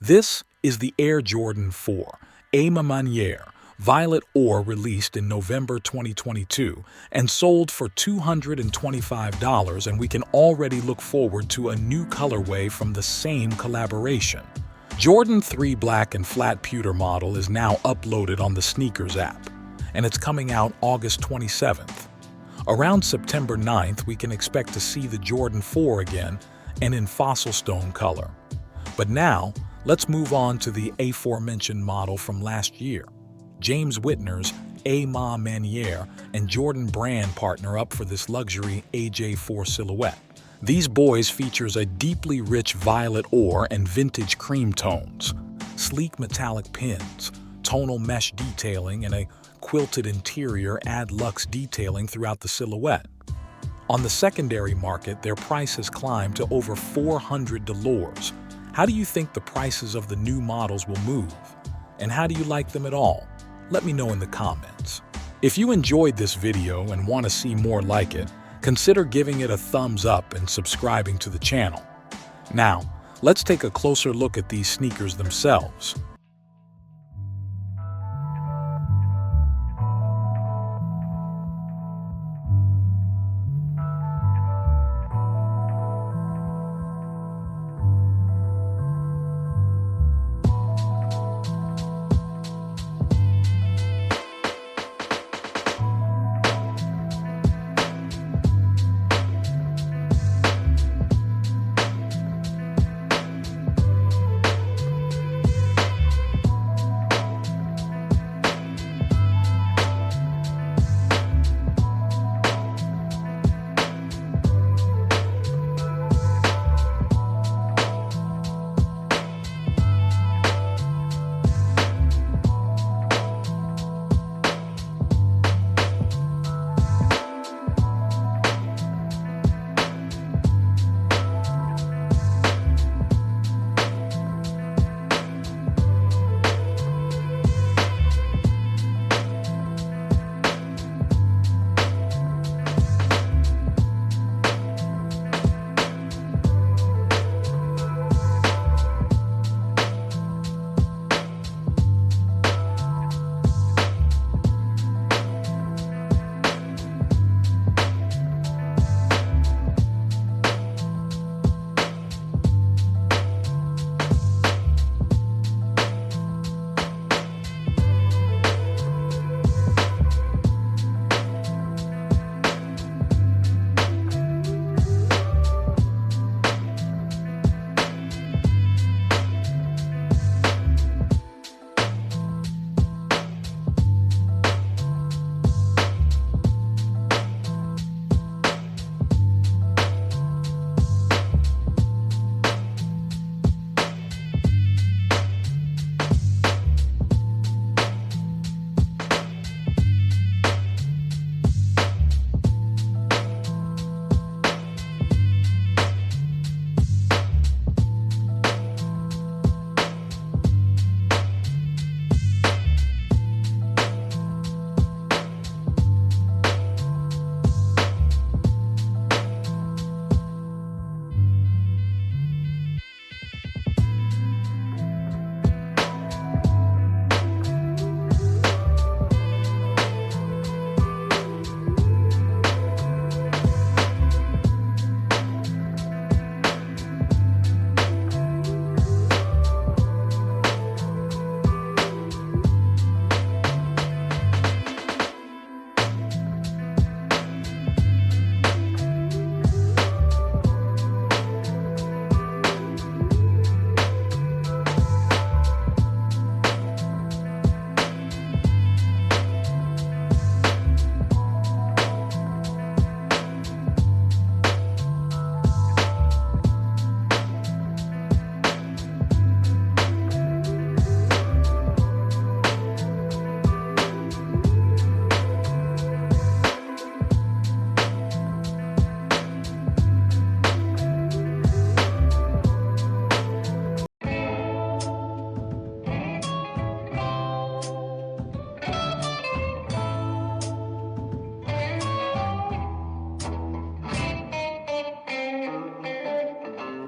This is the Air Jordan 4, MANIERE, violet ore, released in November 2022 and sold for $225, and we can already look forward to a new colorway from the same collaboration. Jordan 3 Black and Flat Pewter model is now uploaded on the Sneakers app, and it's coming out August 27th. Around September 9th, we can expect to see the Jordan 4 again and in fossil stone color. But now, let's move on to the aforementioned model from last year. James Whitner's MANIERE and Jordan brand partner up for this luxury AJ4 silhouette. These boys features a deeply rich violet ore and vintage cream tones, sleek metallic pins, tonal mesh detailing, and a quilted interior add luxe detailing throughout the silhouette. On the secondary market, their price has climbed to over $400. How do you think the prices of the new models will move? And how do you like them at all? Let me know in the comments. If you enjoyed this video and want to see more like it, consider giving it a thumbs up and subscribing to the channel. Now, let's take a closer look at these sneakers themselves.